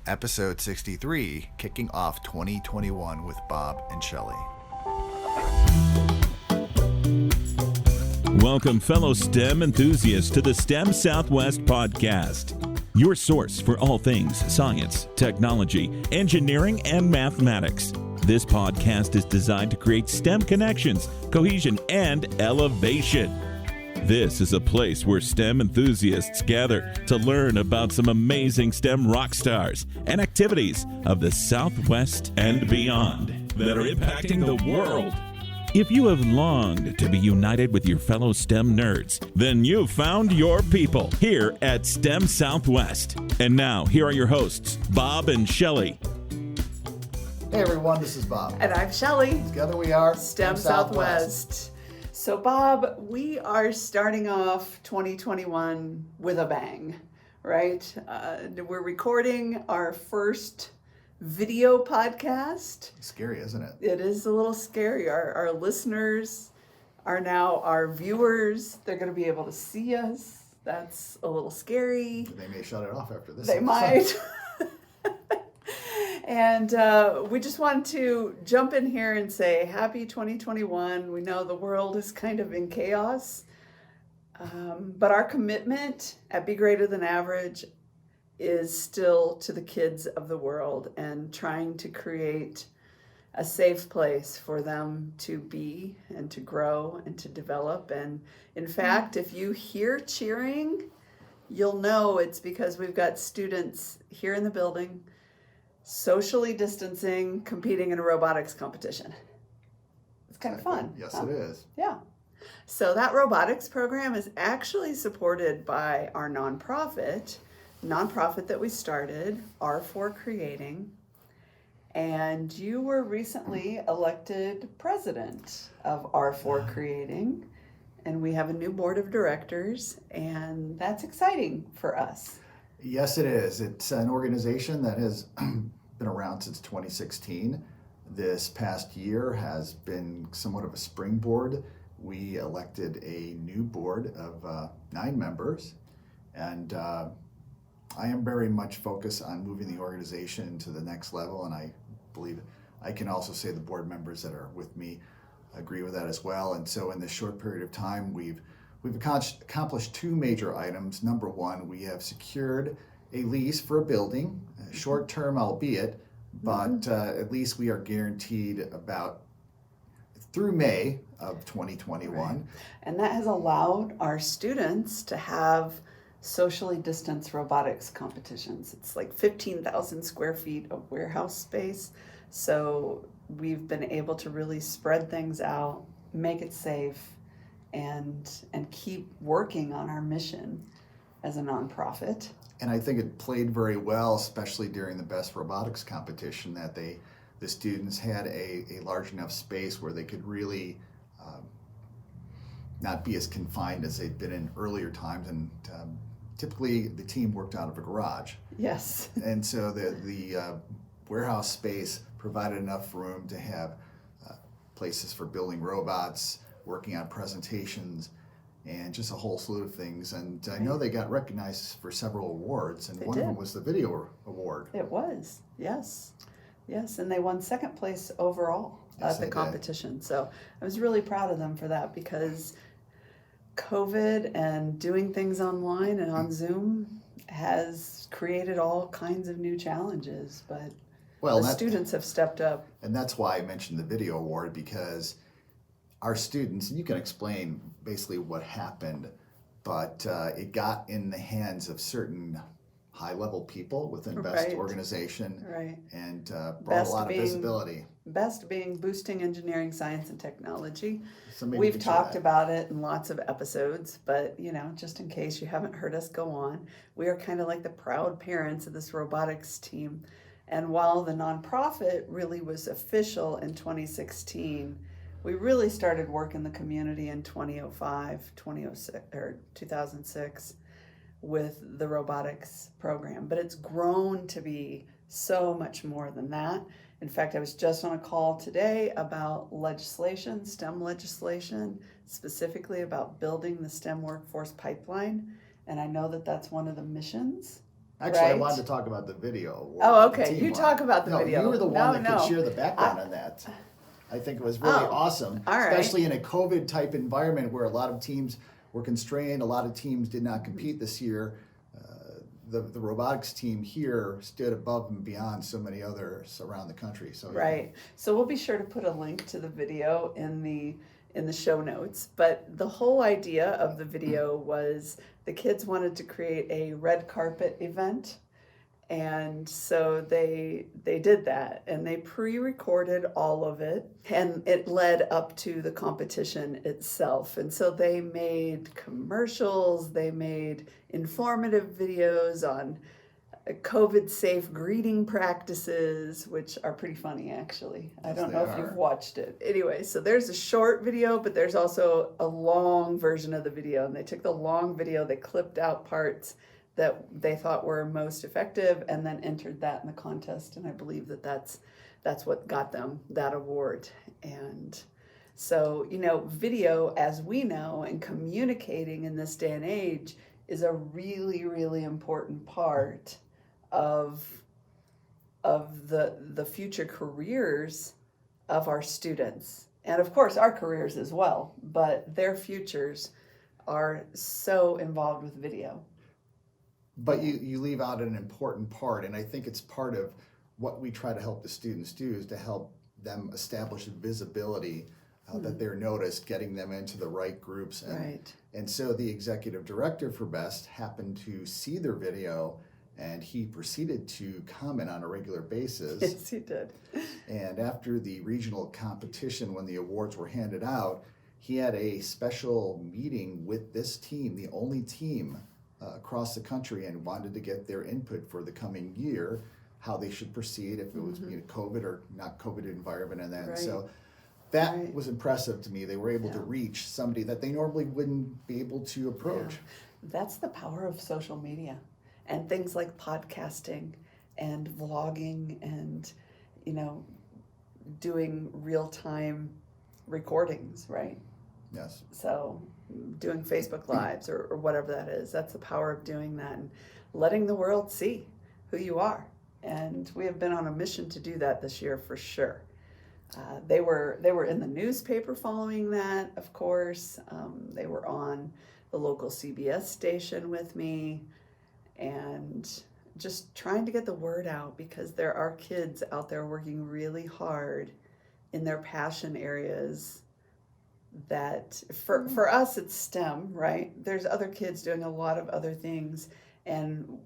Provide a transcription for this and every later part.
episode 63, kicking off 2021 with Bob and Shelly. Welcome, fellow STEM enthusiasts, to the STEM Southwest podcast, your source for all things science, technology, engineering, and mathematics. This podcast is designed to create STEM connections, cohesion, and elevation. This is a place where STEM enthusiasts gather to learn about some amazing STEM rock stars and activities of the Southwest and beyond that are impacting the world. If you have longed to be united with your fellow STEM nerds, then you've found your people here at STEM Southwest. And now, here are your hosts, Bob and Shelly. Hey everyone, this is Bob. And I'm Shelly. Together we are STEM Southwest. So Bob, we are starting off 2021 with a bang, right? We're recording our first video podcast. Scary, isn't it? It is a little scary. Our listeners are now our viewers. They're going to be able to see us. That's a little scary. They may shut it off after this. They might. And we just wanted to jump in here and say happy 2021. We know the world is kind of in chaos, but our commitment at Be Greater Than Average is still to the kids of the world and trying to create a safe place for them to be and to grow and to develop. And in fact, if you hear cheering, you'll know it's because we've got students here in the building socially distancing, competing in a robotics competition. It's kind of fun. Yes, huh? It is. Yeah. So that robotics program is actually supported by our nonprofit that we started, R4 Creating. And you were recently elected president of R4 Creating. And we have a new board of directors, and that's exciting for us. Yes, it is. It's an organization that has been around since 2016. This past year has been somewhat of a springboard. We elected a new board of 9 members, and I am very much focused on moving the organization to the next level, and I believe I can also say the board members that are with me agree with that as well. And so in this short period of time, we've accomplished 2 major items. Number 1, we have secured a lease for a building, short term albeit, but at least we are guaranteed about through May of 2021. Right. And that has allowed our students to have socially distanced robotics competitions. It's like 15,000 square feet of warehouse space. So we've been able to really spread things out, make it safe, and keep working on our mission as a nonprofit. And I think it played very well, especially during the Best Robotics competition, that the students had a large enough space where they could really not be as confined as they'd been in earlier times. And typically the team worked out of a garage. Yes. And so the warehouse space provided enough room to have places for building robots, working on presentations, and just a whole slew of things. And I know they got recognized for several awards, and one of them was the video award. It was, yes. Yes, and they won second place overall at the competition. So I was really proud of them for that, because COVID and doing things online and on Zoom has created all kinds of new challenges, but the students have stepped up. And that's why I mentioned the video award, because our students, and you can explain basically what happened, but it got in the hands of certain high-level people within Best Organization, and brought a lot of visibility. Best being boosting engineering, science, and technology. So we've talked about it in lots of episodes, but just in case you haven't heard us go on, we are kind of like the proud parents of this robotics team. And while the nonprofit really was official in 2016, we really started work in the community in 2006 with the robotics program. But it's grown to be so much more than that. In fact, I was just on a call today about legislation, STEM legislation, specifically about building the STEM workforce pipeline. And I know that that's one of the missions Actually, I right? wanted to talk about the video. Oh, okay. You teamwork. talk about the No, video. you were the one that No. could share the background on that. I think it was really Oh, awesome, all right. especially in a COVID type environment where a lot of teams were constrained. A lot of teams did not compete this year. The robotics team here stood above and beyond so many others around the country. So Right. So we'll be sure to put a link to the video in the show notes. But the whole idea of the video was the kids wanted to create a red carpet event. And so they did that, and they pre-recorded all of it, and it led up to the competition itself. And so they made commercials, they made informative videos on COVID safe greeting practices, which are pretty funny actually. I Yes, don't they know if are. you've watched it. Anyway, so there's a short video, but there's also a long version of the video, and they took the long video, they clipped out parts that they thought were most effective and then entered that in the contest, and I believe that that's what got them that award. And so, video, as we know, and communicating in this day and age is a really, really important part of the future careers of our students, and of course our careers as well, but their futures are so involved with video. But you leave out an important part, and I think it's part of what we try to help the students do is to help them establish visibility, that they're noticed, getting them into the right groups. And so the executive director for BEST happened to see their video, and he proceeded to comment on a regular basis. Yes, he did. And after the regional competition, when the awards were handed out, he had a special meeting with this team, the only team across the country, and wanted to get their input for the coming year, how they should proceed if it was COVID or not COVID environment, and then so that was impressive to me. They were able to reach somebody that they normally wouldn't be able to approach. That's the power of social media and things like podcasting and vlogging and doing real-time recordings, right? Yes. So doing Facebook Lives or whatever that is, that's the power of doing that and letting the world see who you are. And we have been on a mission to do that this year for sure. They were in the newspaper following that, of course. They were on the local CBS station with me, and just trying to get the word out, because there are kids out there working really hard in their passion areas. That for us it's STEM, right? There's other kids doing a lot of other things, and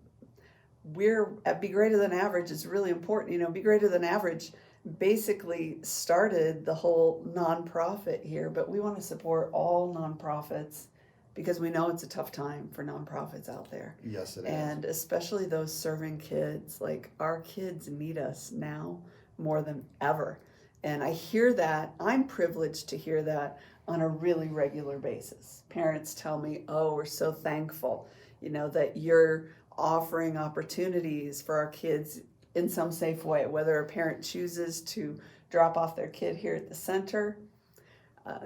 we're at Be Greater Than Average. It's really important. Be Greater Than Average basically started the whole nonprofit here, but we want to support all nonprofits because we know it's a tough time for nonprofits out there. Yes, it is. And especially those serving kids. Like, our kids need us now more than ever. And I hear that. I'm privileged to hear that on a really regular basis. Parents tell me, oh, we're so thankful, that you're offering opportunities for our kids in some safe way, whether a parent chooses to drop off their kid here at the center,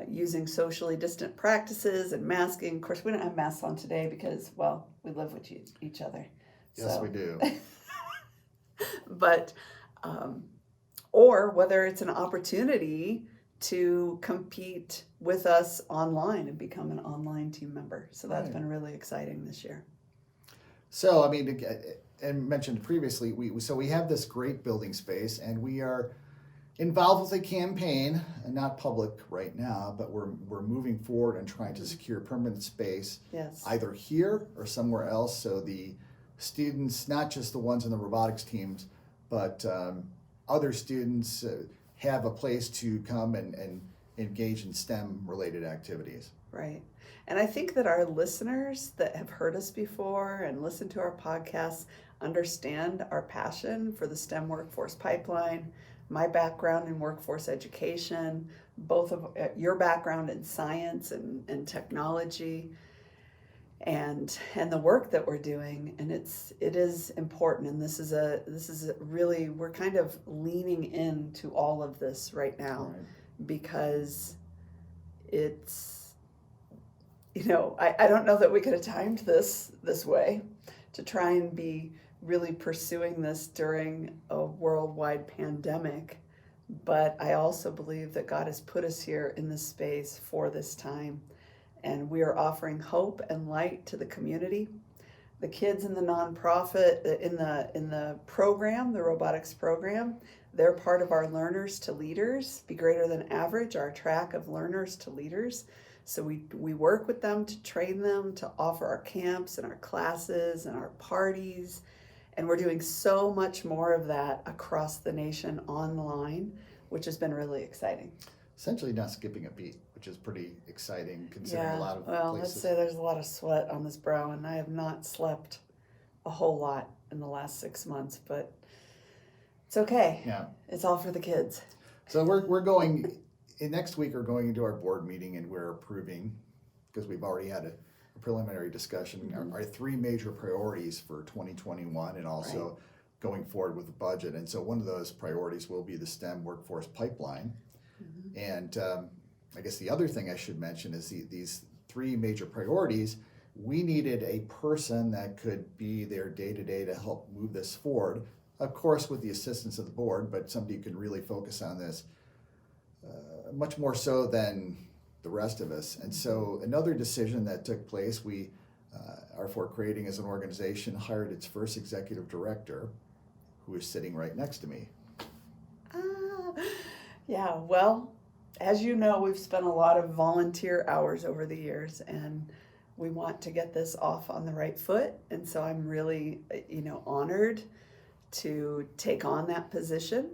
using socially distant practices and masking. Of course, we don't have masks on today because, well, we live with each other. Yes, we do. But, or whether it's an opportunity to compete with us online and become an online team member. So that's been really exciting this year. So, and mentioned previously, we have this great building space, and we are involved with a campaign, and not public right now, but we're moving forward and trying to secure permanent space, either here or somewhere else, so the students, not just the ones in the robotics teams, but other students have a place to come and engage in STEM-related activities. Right. And I think that our listeners that have heard us before and listened to our podcasts understand our passion for the STEM workforce pipeline, my background in workforce education, both of your background in science and technology, and the work that we're doing. And it is important, and this is really, we're kind of leaning into all of this right now, because it's, I don't know that we could have timed this way to try and be really pursuing this during a worldwide pandemic. But I also believe that God has put us here in this space for this time. And we are offering hope and light to the community. The kids in the nonprofit, in the program, the robotics program, they're part of our Learners to Leaders, Be Greater Than Average, our track of Learners to Leaders. So we work with them to train them, to offer our camps and our classes and our parties. And we're doing so much more of that across the nation online, which has been really exciting. Essentially not skipping a beat, which is pretty exciting considering a lot of well, places. let's say there's a lot of sweat on this brow, and I have not slept a whole lot in the last 6 months, but it's okay. Yeah. It's all for the kids. So we're going, next week we're going into our board meeting and we're approving, because we've already had a preliminary discussion, our 3 major priorities for 2021 and also going forward with the budget. And so one of those priorities will be the STEM workforce pipeline. And I guess the other thing I should mention is these 3 major priorities, we needed a person that could be there day to day to help move this forward, of course with the assistance of the board, but somebody who can really focus on this much more so than the rest of us. And so another decision that took place, we, R4 Creating as an organization, hired its first executive director, who is sitting right next to me. Yeah, well, as you know, we've spent a lot of volunteer hours over the years, and we want to get this off on the right foot. And so I'm really, honored to take on that position.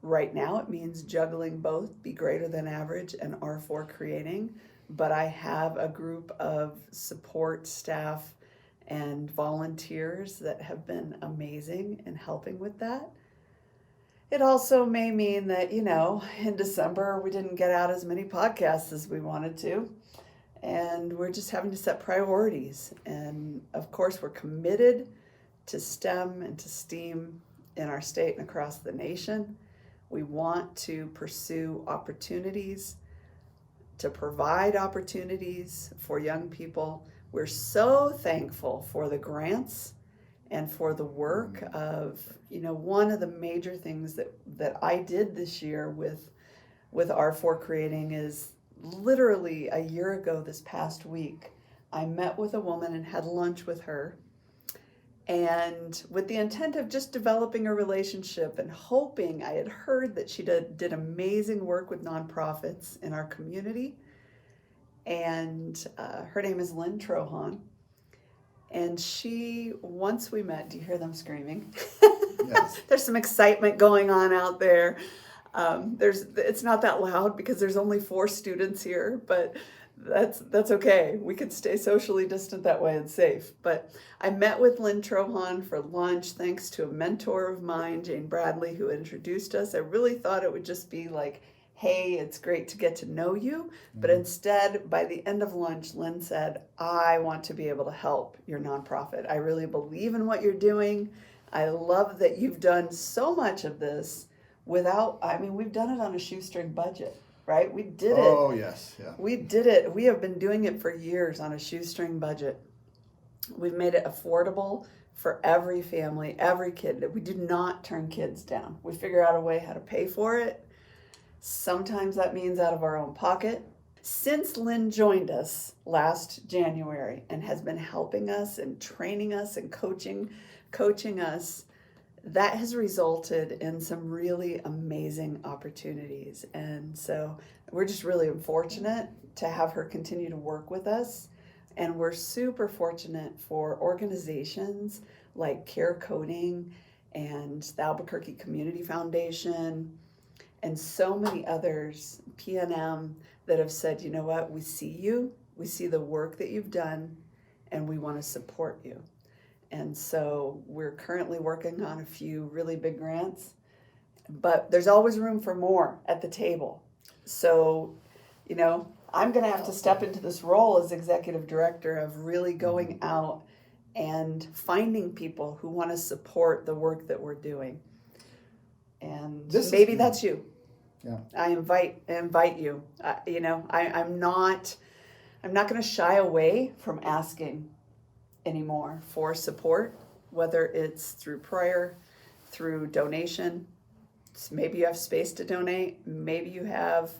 Right now, it means juggling both Be Greater Than Average and R4 Creating, but I have a group of support staff and volunteers that have been amazing in helping with that. It also may mean that, in December, we didn't get out as many podcasts as we wanted to, and we're just having to set priorities. And of course, we're committed to STEM and to STEAM in our state and across the nation. We want to pursue opportunities, to provide opportunities for young people. We're so thankful for the grants and for the work of, one of the major things that I did this year with R4 Creating is literally a year ago this past week, I met with a woman and had lunch with her, and with the intent of just developing a relationship and hoping. I had heard that she did amazing work with nonprofits in our community, and her name is Lynn Trohan. And once we met, do you hear them screaming? Yes. There's some excitement going on out there. It's not that loud because there's only 4 students here, but that's okay. We could stay socially distant that way and safe. But I met with Lynn Trohan for lunch, thanks to a mentor of mine, Jane Bradley, who introduced us. I really thought it would just be like, hey, it's great to get to know you. But instead, by the end of lunch, Lynn said, I want to be able to help your nonprofit. I really believe in what you're doing. I love that you've done so much of this we've done it on a shoestring budget, right? We did it. Oh, yes. Yeah. We did it. We have been doing it for years on a shoestring budget. We've made it affordable for every family, every kid. We do not turn kids down. We figure out a way how to pay for it. Sometimes that means out of our own pocket. Since Lynn joined us last January and has been helping us and training us and coaching us, that has resulted in some really amazing opportunities. And so we're just really fortunate to have her continue to work with us. And we're super fortunate for organizations like Care Coding and the Albuquerque Community Foundation and so many others, PNM, that have said, you know what, we see you, we see the work that you've done, and we want to support you. And so we're currently working on a few really big grants, but there's always room for more at the table. So, I'm going to have to step into this role as executive director of really going out and finding people who want to support the work that we're doing. And maybe that's you. Yeah. I invite you. I'm not going to shy away from asking anymore for support whether it's through prayer, through donation. Maybe you have space to donate. Maybe you have,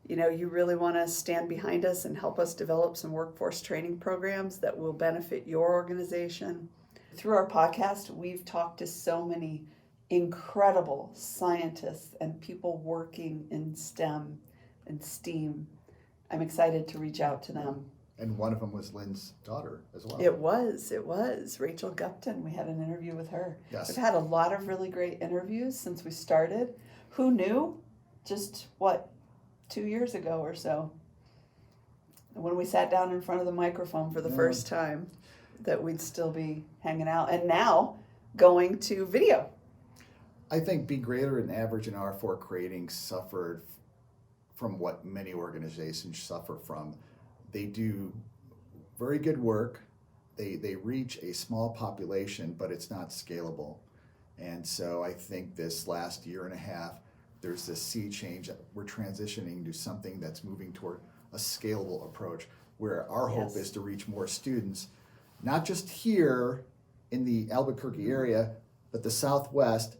you really want to stand behind us and help us develop some workforce training programs that will benefit your organization. Through our podcast, we've talked to so many incredible scientists and people working in STEM and STEAM. I'm excited to reach out to them. And one of them was Lynn's daughter as well. It was Rachel Gupton. We had an interview with her. Yes. We've had a lot of really great interviews since we started. Who knew? Just 2 years ago or so, when we sat down in front of the microphone for the first time, that we'd still be hanging out, and now going to video. I think Be Greater Than Average and R4 Creating suffered from what many organizations suffer from. They do very good work. They reach a small population, but it's not scalable. And so I think this last year and a half, there's this sea change. We're transitioning to something that's moving toward a scalable approach, where our hope is to reach more students, not just here in the Albuquerque area, but the Southwest,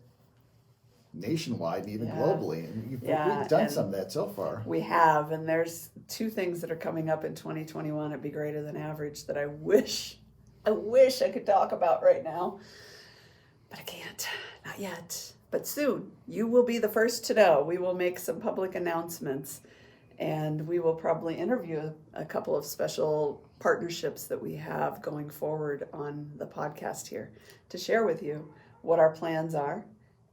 nationwide, and even globally. And we've done some of that so far. We have, and there's 2 things that are coming up in 2021 at Be Greater Than Average that I wish I could talk about right now, but I can't, not yet. But soon, you will be the first to know. We will make some public announcements, and we will probably interview a couple of special partnerships that we have going forward on the podcast here to share with you what our plans are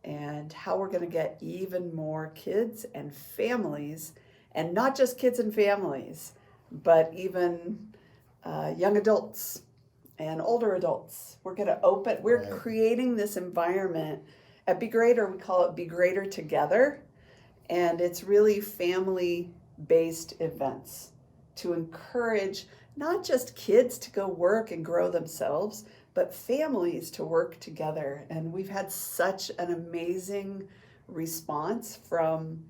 and how we're going to get even more kids and families, and not just kids and families, but even young adults and older adults. We're creating this environment. At Be Greater, we call it Be Greater Together, and it's really family-based events to encourage not just kids to go work and grow themselves, but families to work together. And we've had such an amazing response from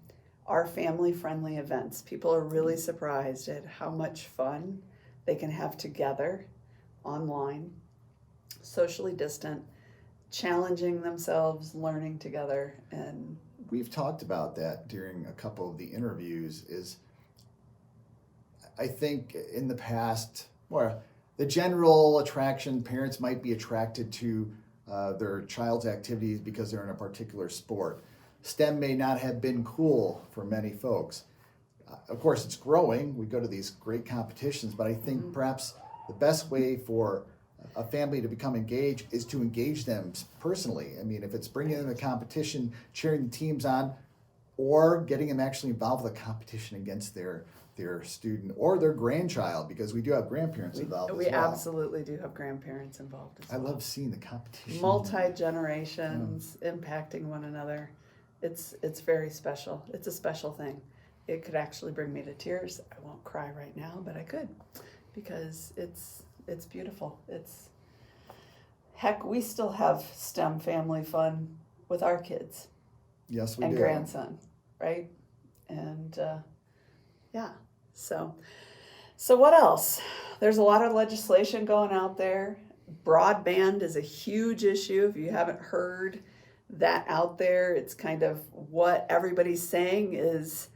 our family-friendly events. People are really surprised at how much fun they can have together online, socially distant, challenging themselves, learning together. And we've talked about that during a couple of the interviews. Is I think in the past, the general attraction, parents might be attracted to their child's activities because they're in a particular sport. STEM may not have been cool for many folks. Of course, it's growing. We go to these great competitions, but I think perhaps the best way for a family to become engaged is to engage them personally. I mean, if it's bringing them to competition, cheering the teams on, or getting them actually involved with a competition against their student or their grandchild, because we do have grandparents involved as well. We absolutely do have grandparents involved as well. I love seeing the competition. Multi-generations impacting one another. It's very special. It's a special thing. It could actually bring me to tears. I won't cry right now, but I could, because it's beautiful. Heck, we still have STEM family fun with our kids. Yes, we and do. Grandson, right? And So what else? There's a lot of legislation going out there. Broadband is a huge issue. If you haven't heard that out there, it's kind of what everybody's saying is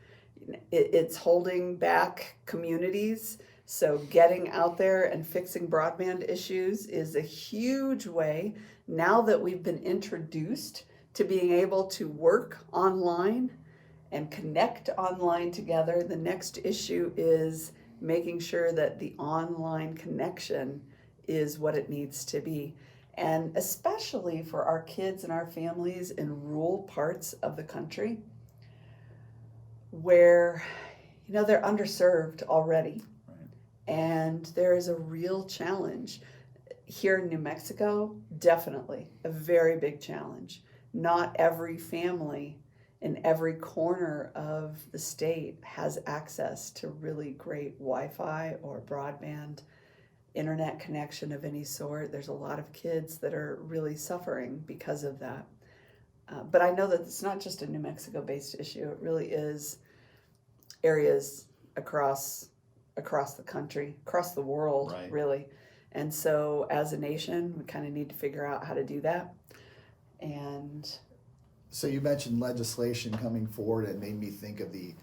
it's holding back communities. So getting out there and fixing broadband issues is a huge way, now that we've been introduced to being able to work online and connect online together. The next issue is making sure that the online connection is what it needs to be. And especially for our kids and our families in rural parts of the country where, they're underserved already. Right. And there is a real challenge. Here in New Mexico, definitely a very big challenge. Not every family in every corner of the state has access to really great Wi-Fi or broadband internet connection of any sort. There's a lot of kids that are really suffering because of that. But I know that it's not just a New Mexico-based issue. It really is areas across the country, across the world, right. really. And so as a nation, we kind of need to figure out how to do that. And So you mentioned legislation coming forward, and made me think of the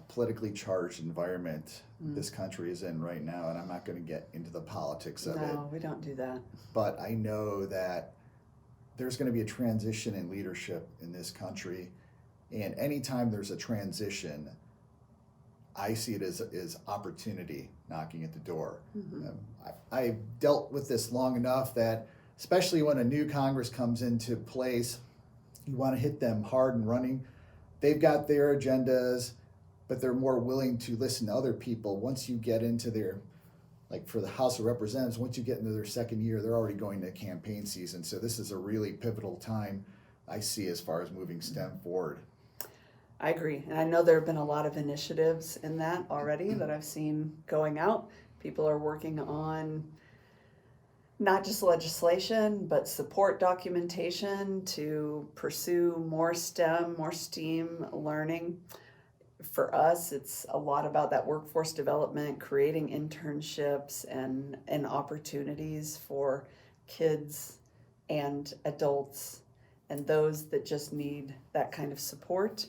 politically charged environment this country is in right now, and I'm not going to get into the politics of it. no, we don't do that. But I know that there's going to be a transition in leadership in this country, and anytime there's a transition, I see it as opportunity knocking at the door. I've dealt with this long enough that, especially when a new Congress comes into place, you want to hit them hard and running. They've got their agendas, but they're more willing to listen to other people. Once you get into their, like for the House of Representatives, once you get into their second year, they're already going to campaign season. So this is a really pivotal time, I see, as far as moving STEM forward. I agree. And I know there have been a lot of initiatives in that already that I've seen going out. People are working on not just legislation, but support documentation to pursue more STEM, more STEAM learning. For us, it's a lot about that workforce development, creating internships and opportunities for kids and adults and those that just need that kind of support.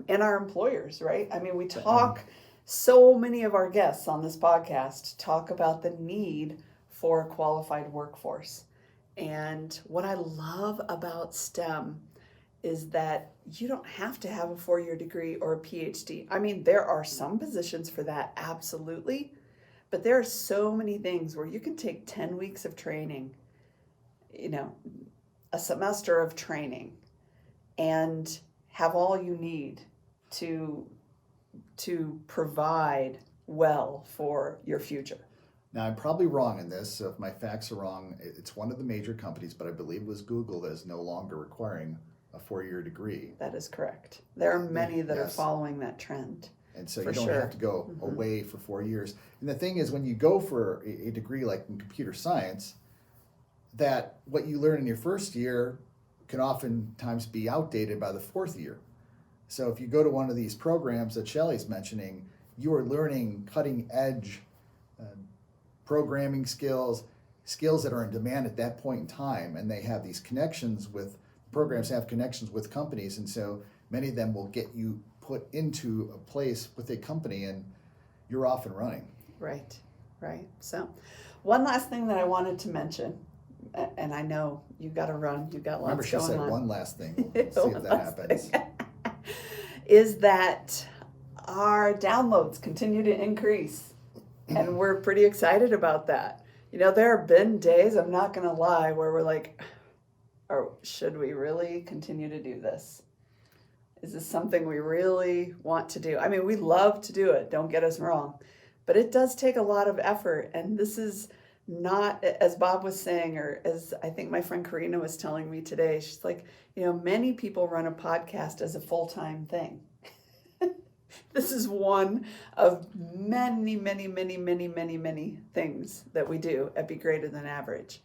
And our employers, right? I mean, we talk, so many of our guests on this podcast talk about the need for a qualified workforce. And what I love about STEM is that you don't have to have a 4-year degree or a PhD. I mean, there are some positions for that, absolutely. But there are so many things where you can take 10 weeks of training, a semester of training, and have all you need to provide well for your future. Now, I'm probably wrong in this, so if my facts are wrong, it's one of the major companies, but I believe it was Google that is no longer requiring a 4-year degree. That is correct. There are many that are Yes. following that trend. And so For you don't sure. have to go away for 4 years. And the thing is, when you go for a degree like in computer science, that what you learn in your first year can oftentimes be outdated by the 4th year. So if you go to one of these programs that Shelly's mentioning, you are learning cutting edge programming skills that are in demand at that point in time. And they have these connections programs have connections with companies. And so many of them will get you put into a place with a company and you're off and running. Right. So one last thing that I wanted to mention, and I know you've got to run, you've got Remember, lots she going said on. one last thing. We'll see if that happens. Is that our downloads continue to increase. And we're pretty excited about that. There have been days, I'm not going to lie, where we're like, should we really continue to do this? Is this something we really want to do? I mean, we love to do it, don't get us wrong. But it does take a lot of effort. And this is not, as Bob was saying, or as I think my friend Karina was telling me today, she's like, many people run a podcast as a full-time thing. This is one of many, many, many, many, many, many things that we do at Be Greater Than Average.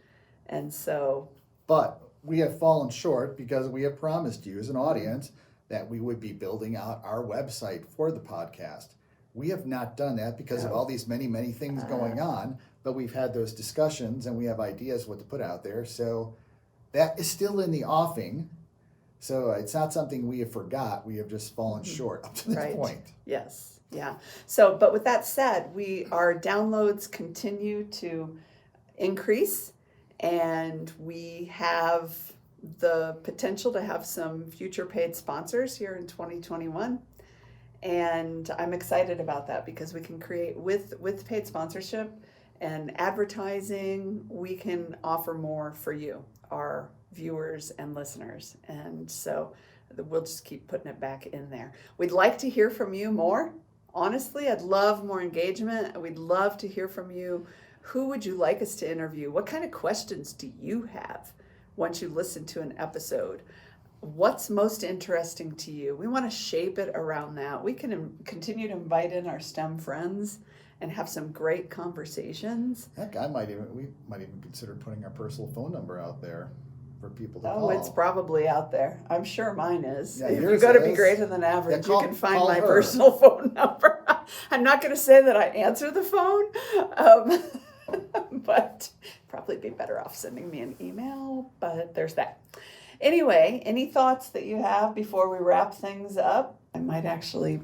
And so... But we have fallen short because we have promised you as an audience that we would be building out our website for the podcast. We have not done that because of all these many, many things going on, but we've had those discussions and we have ideas what to put out there. So that is still in the offing. So it's not something we have forgot. We have just fallen short up to this point. Yes. Yeah. So, but with that said, our downloads continue to increase, and we have the potential to have some future paid sponsors here in 2021. And I'm excited about that because we can create with paid sponsorship and advertising, we can offer more for you, our viewers and listeners. And so we'll just keep putting it back in there. We'd like to hear from you more. Honestly, I'd love more engagement. We'd love to hear from you. Who would you like us to interview? What kind of questions do you have once you listen to an episode? What's most interesting to you? We want to shape it around that. We can continue to invite in our STEM friends and have some great conversations. Heck, we might even consider putting our personal phone number out there for people to call. Oh, it's probably out there. I'm sure mine is. Yeah, if you yours go to is. Be Greater Than Average, Yeah, you can find call my her. personal phone number. I'm not going to say that I answer the phone. but probably be better off sending me an email, but there's that. Anyway, any thoughts that you have before we wrap things up? I might actually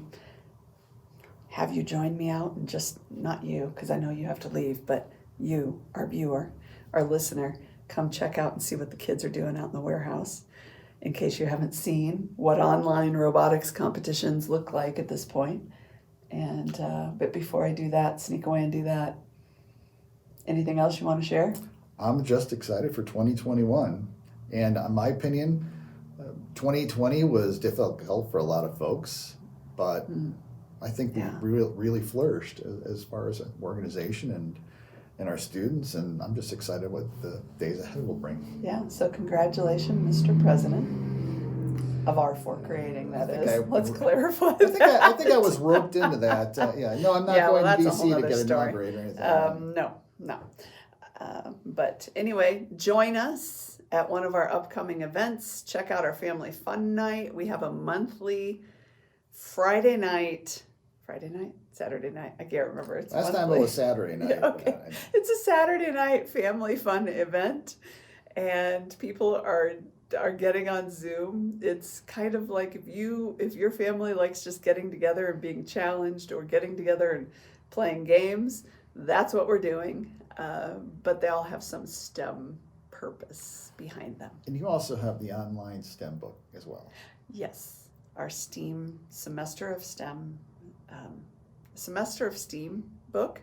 have you join me out, and just not you, because I know you have to leave, but you, our viewer, our listener, come check out and see what the kids are doing out in the warehouse, in case you haven't seen what online robotics competitions look like at this point. And but before I do that, sneak away and do that, anything else you want to share? I'm just excited for 2021. And in my opinion, 2020 was difficult for a lot of folks, but I think we really flourished as far as an organization and our students, and I'm just excited what the days ahead will bring. Yeah, so congratulations, Mr. President, of our for creating, that is. Let's clarify that. I think I was roped into that. No, I'm not going to DC to get inaugurated or anything. No. But anyway, join us at one of our upcoming events. Check out our Family Fun Night. We have a monthly Saturday night? I can't remember. It's Last monthly. time it was Saturday night. Yeah, okay. It's a Saturday night family fun event, and people are getting on Zoom. It's kind of like if your family likes just getting together and being challenged, or getting together and playing games, that's what we're doing. But they all have some STEM purpose behind them. And you also have the online STEM book as well. Yes, our Semester of STEAM book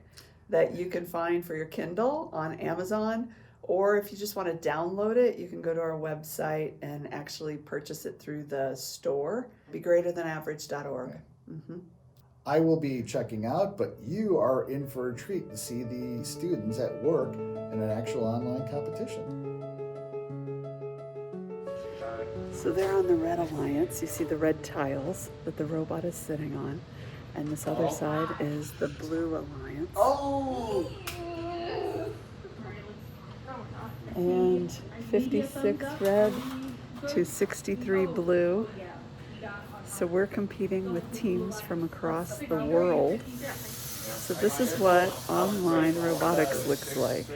that you can find for your Kindle on Amazon, or if you just want to download it, you can go to our website and actually purchase it through the store, begreaterthanaverage.org. Okay. Mm-hmm. I will be checking out, but you are in for a treat to see the students at work in an actual online competition. So they're on the Red Alliance. You see the red tiles that the robot is sitting on. And this other side is the Blue Alliance. Oh! And 56 red to 63 blue. So we're competing with teams from across the world. So this is what online robotics looks like.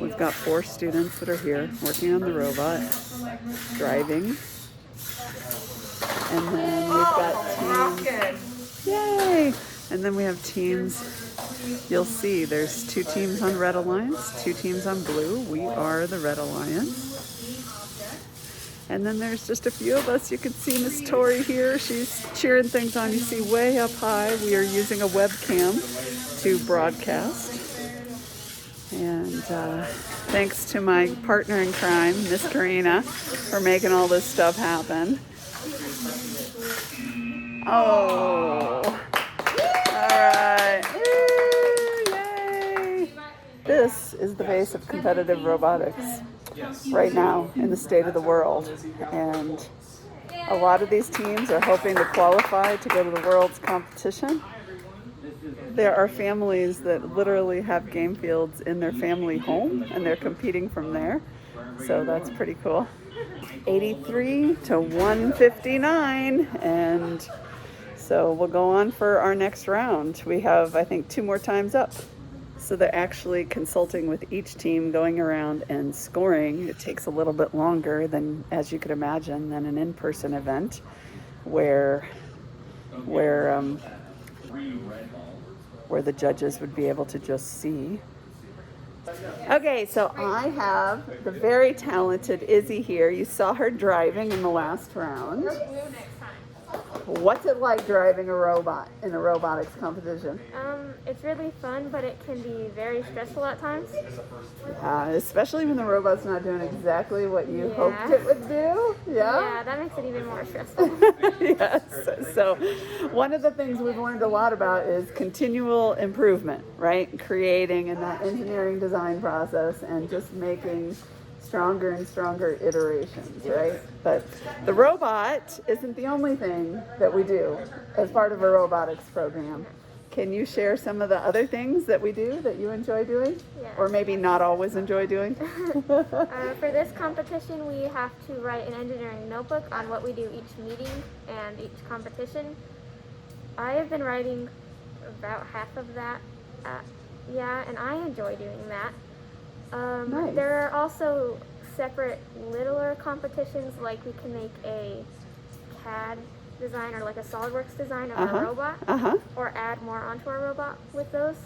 We've got 4 students that are here working on the robot, driving. And then we've got teams. Yay! And then we have teams. You'll see there's 2 teams on Red Alliance, 2 teams on Blue. We are the Red Alliance. And then there's just a few of us. You can see Miss Tori here. She's cheering things on. You see way up high. We are using a webcam to broadcast. And thanks to my partner in crime, Miss Karina, for making all this stuff happen. Oh, all right. Yay. This is the base of competitive robotics right now in the state of the world. And a lot of these teams are hoping to qualify to go to the world's competition. There are families that literally have game fields in their family home, and they're competing from there. So that's pretty cool. 83 to 159, and so we'll go on for our next round. We have, I think, 2 more times up. So they're actually consulting with each team, going around and scoring. It takes a little bit longer than, as you could imagine, than an in-person event where the judges would be able to just see. Okay, so I have the very talented Izzy here. You saw her driving in the last round. What's it like driving a robot in a robotics competition? It's really fun, but it can be very stressful at times. Especially when the robot's not doing exactly what you hoped it would do. Yeah, that makes it even more stressful. Yes. So one of the things we've learned a lot about is continual improvement, right? Creating in that engineering design process and just making stronger and stronger iterations, right? But the robot isn't the only thing that we do as part of a robotics program. Can you share some of the other things that we do that you enjoy doing? Yes. Or maybe not always enjoy doing? For this competition, we have to write an engineering notebook on what we do each meeting and each competition. I have been writing about half of that Yeah, and I enjoy doing that. Nice. There are also separate littler competitions, like we can make a CAD design or like a SolidWorks design of our robot, or add more onto our robot with those.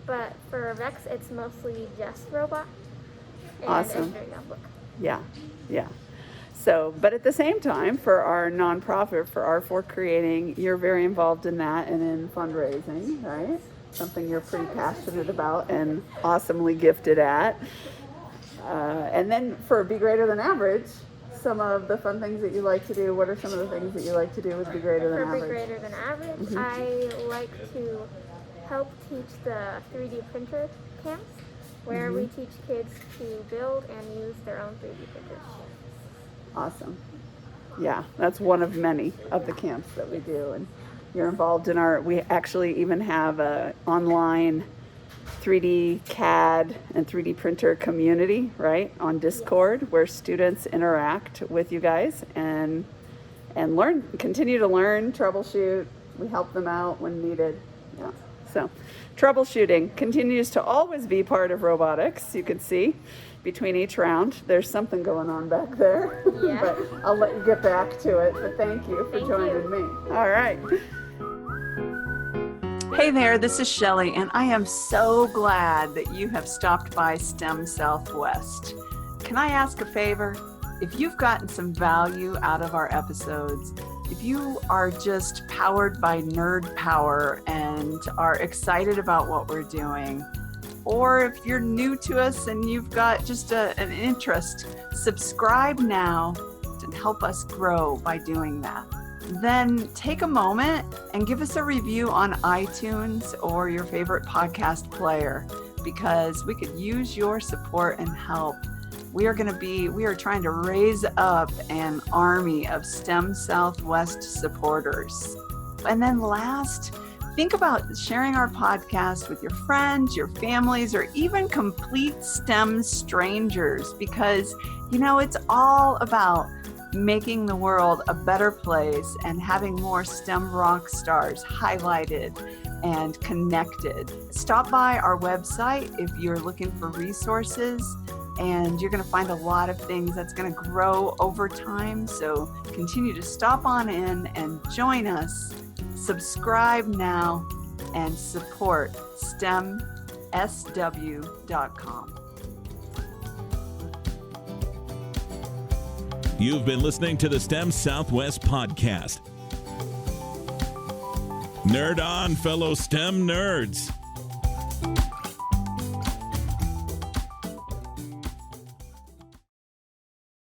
But for Vex, it's mostly just robot and Awesome. engineering notebook. Yeah, yeah. So, but at the same time, for our nonprofit, for R4 Creating, you're very involved in that and in fundraising, right? Something you're pretty passionate about and awesomely gifted at. And then for Be Greater Than Average, some of the fun things that you like to do. What are some of the things that you like to do with Be Greater Than For Be Average? Greater Than Average, I like to help teach the 3D printer camps, where we teach kids to build and use their own 3D printers. Awesome. Yeah, that's one of many of the camps that we do. And you're involved in we actually even have a online 3D CAD and 3D printer community, right, on Discord, where students interact with you guys and continue to learn, troubleshoot. We help them out when needed. Yeah. So troubleshooting continues to always be part of robotics. You can see between each round, there's something going on back there. Yeah. But I'll let you get back to it. But thank you for joining me. All right. Hey there, this is Shelly, and I am so glad that you have stopped by STEM Southwest. Can I ask a favor? If you've gotten some value out of our episodes, if you are just powered by nerd power and are excited about what we're doing, or if you're new to us and you've got just an interest, subscribe now and help us grow by doing that. Then take a moment and give us a review on iTunes or your favorite podcast player, because we could use your support and help. We are trying to raise up an army of STEM Southwest supporters. And then last, think about sharing our podcast with your friends, your families, or even complete STEM strangers, because, it's all about making the world a better place and having more STEM rock stars highlighted and connected. Stop by our website if you're looking for resources, and you're going to find a lot of things that's going to grow over time. So continue to stop on in and join us. Subscribe now and support STEMSW.com. You've been listening to the STEM Southwest podcast. Nerd on, fellow STEM nerds.